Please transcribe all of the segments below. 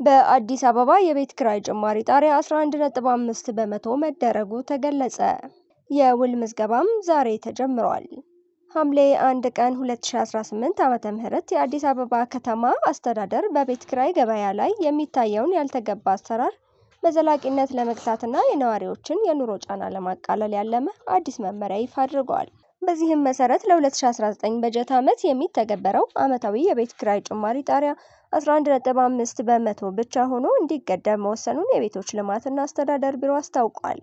በአዲስ አበባ የቤት ኪራይ ጭማሪ ጣሪያ 11.5 በመቶ መደረጉ ተገለጸ። የውል ምዝገባም ዛሬ ተጀምሯል። ሐምሌ 1 ቀን 2018 ዓ.ም የአዲስ አበባ ከተማ አስተዳደር በቤት ኪራይ ገበያ ላይ የሚታየውን ያልተገባ አሰራር በዘላቂነት ለመግታትና የነዋሪዎችን የኑሮ ጫና ለማቃለል ያለመ አዲስ መመሪያ ይፋ አድርጓል። በዚህም መሰረት ለ2019 በጀት ዓመት የሚተገበረው ዓመታዊ የቤት ኪራይ ጭማሪ ጣሪያ 11.5 በመቶ ብቻ ሆኖ እንዲገደብ መወሰኑን የቤቶች ልማትና አስተዳደር ቢሮ አስታውቋል።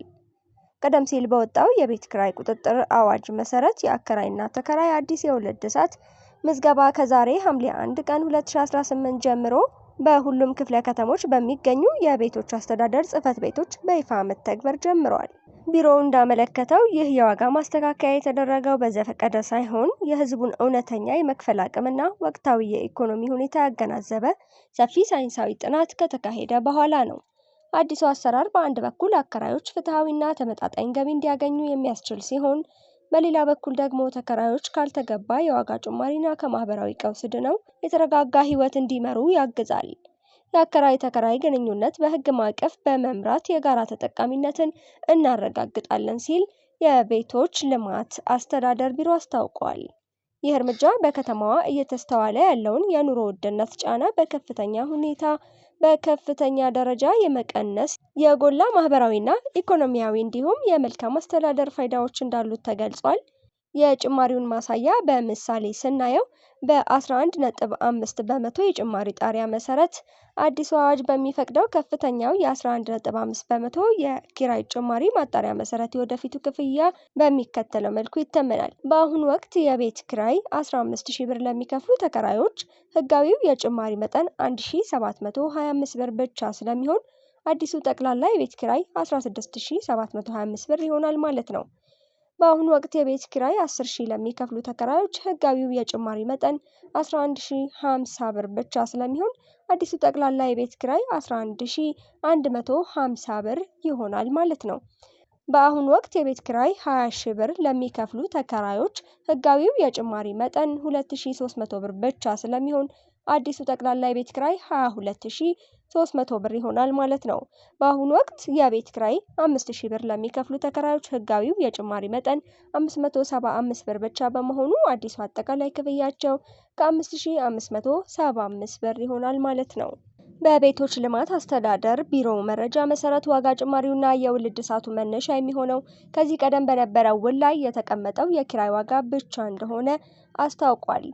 ቀደም ሲል በወጣው የቤት ኪራይ ቁጥጥር አዋጅ መሰረት የአከራይና ተከራይ አዲስ የውል እድሳት ምዝገባ ከዛሬ ሐምሌ 1 ቀን 2018 ጀምሮ በሁሉም ክፍለ ከተሞች በሚገኙ የቤቶች አስተዳደር ጽሕፈት ቤቶች በይፋ መተግበር ጀምሯል። ቢሮው እንዳመለከተው ይህ የዋጋ ማስተካከያ የተደረገው በዘፈቀደ ሳይሆን የሕዝቡን እውነተኛ የመክፈል አቅምና ወቅታዊ የኢኮኖሚ ሁኔታ ያገናዘበ ሰፊ ሳይንሳዊ ጥናት ከተካሄደ በኋላ ነው። አዲሱ አሰራር በአንድ በኩል አከራዮች ፍትሐዊና ተመጣጣኝ ገቢ እንዲያገኙ የሚያስችል ሲሆን፣ በሌላ በኩል ደግሞ ተከራዮች ካልተገባ የዋጋ ጭማሪና ከማህበራዊ ቀውስ ድነው የተረጋጋ ሕይወት እንዲመሩ ያግዛል። የአከራይ ተከራይ ግንኙነት በሕግ ማዕቀፍ በመምራት የጋራ ተጠቃሚነትን እናረጋግጣለን ሲል የቤቶች ልማት አስተዳደር ቢሮ አስታውቋል። ይህ እርምጃ በከተማዋ እየተስተዋለ ያለውን የኑሮ ውድነት ጫና በከፍተኛ ደረጃ የመቀነስ የጎላ ማህበራዊና ኢኮኖሚያዊ እንዲሁም የመልካም አስተዳደር ፋይዳዎች እንዳሉት ተገልጿል። የጭማሪውን ማሳያ በምሳሌ ስናየው በ11.5 በመቶ የጭማሪ ጣሪያ መሰረት አዲሱ አዋጅ በሚፈቅደው ከፍተኛው የ11.5 በመቶ የኪራይ ጭማሪ ማጣሪያ መሰረት የወደፊቱ ክፍያ በሚከተለው መልኩ ይተመናል። በአሁኑ ወቅት የቤት ኪራይ 15,000 ብር ለሚከፍሉ ተከራዮች ህጋዊው የጭማሪ መጠን 1,725 ብር ብቻ ስለሚሆን አዲሱ ጠቅላላ የቤት ኪራይ 16,725 ብር ይሆናል ማለት ነው። በአሁኑ ወቅት የቤት ኪራይ 10,000 ለሚከፍሉ ተከራዮች ህጋዊው የጭማሪ መጠን 11,050 ብር ብቻ ስለሚሆን አዲሱ ጠቅላላ የቤት ኪራይ 11,150 ብር ይሆናል ማለት ነው። በአሁኑ ወቅት የቤት ኪራይ 20,000 ብር ለሚከፍሉ ተከራዮች ህጋዊው የጭማሪ መጠን 2,300 ብር ብቻ ስለሚሆን አዲሱ ጠቅላላ የቤት ኪራይ 22,300 ብር ይሆናል ማለት ነው። በአሁኑ ወቅት የቤት ኪራይ 5,000 ብር ለሚከፍሉ ተከራዮች ህጋዊው የጭማሪ መጠን 575 ብር ብቻ በመሆኑ አዲሱ አጠቃላይ ክፍያቸው ከ5,575 ብር ይሆናል ማለት ነው። በቤቶች ልማት አስተዳደር ቢሮ መረጃ መሰረት ዋጋ ጭማሪውና የውል እድሳቱ መነሻ የሚሆነው ከዚህ ቀደም በነበረው ውል ላይ የተቀመጠው የኪራይ ዋጋ ብቻ እንደሆነ አስታውቋል።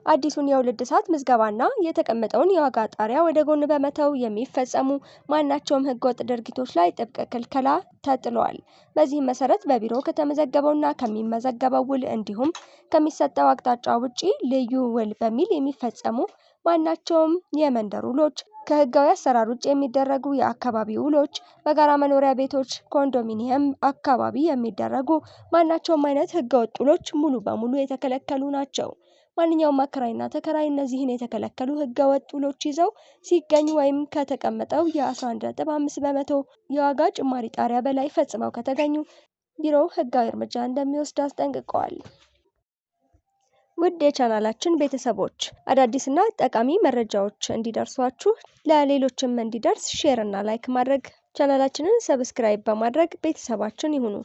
አዲሱን የውል እድሳት ምዝገባና የተቀመጠውን የዋጋ ጣሪያ ወደ ጎን በመተው የሚፈጸሙ ማናቸውም ህገወጥ ድርጊቶች ላይ ጥብቅ ክልከላ ተጥሏል። በዚህም መሰረት በቢሮ ከተመዘገበውና ከሚመዘገበው ውል እንዲሁም ከሚሰጠው አቅጣጫ ውጪ ልዩ ውል በሚል የሚፈጸሙ ማናቸውም የመንደር ውሎች፣ ከህጋዊ አሰራር ውጭ የሚደረጉ የአካባቢ ውሎች፣ በጋራ መኖሪያ ቤቶች ኮንዶሚኒየም አካባቢ የሚደረጉ ማናቸውም አይነት ህገወጥ ውሎች ሙሉ በሙሉ የተከለከሉ ናቸው። ማንኛውም አከራይና ተከራይ እነዚህን የተከለከሉ ህገወጥ ውሎች ይዘው ሲገኙ ወይም ከተቀመጠው የ11.5 በመቶ የዋጋ ጭማሪ ጣሪያ በላይ ፈጽመው ከተገኙ ቢሮው ህጋዊ እርምጃ እንደሚወስድ አስጠንቅቀዋል። ውድ የቻናላችን ቤተሰቦች አዳዲስና ጠቃሚ መረጃዎች እንዲደርሷችሁ ለሌሎችም እንዲደርስ ሼር እና ላይክ ማድረግ ቻናላችንን ሰብስክራይብ በማድረግ ቤተሰባችን ይሁኑ።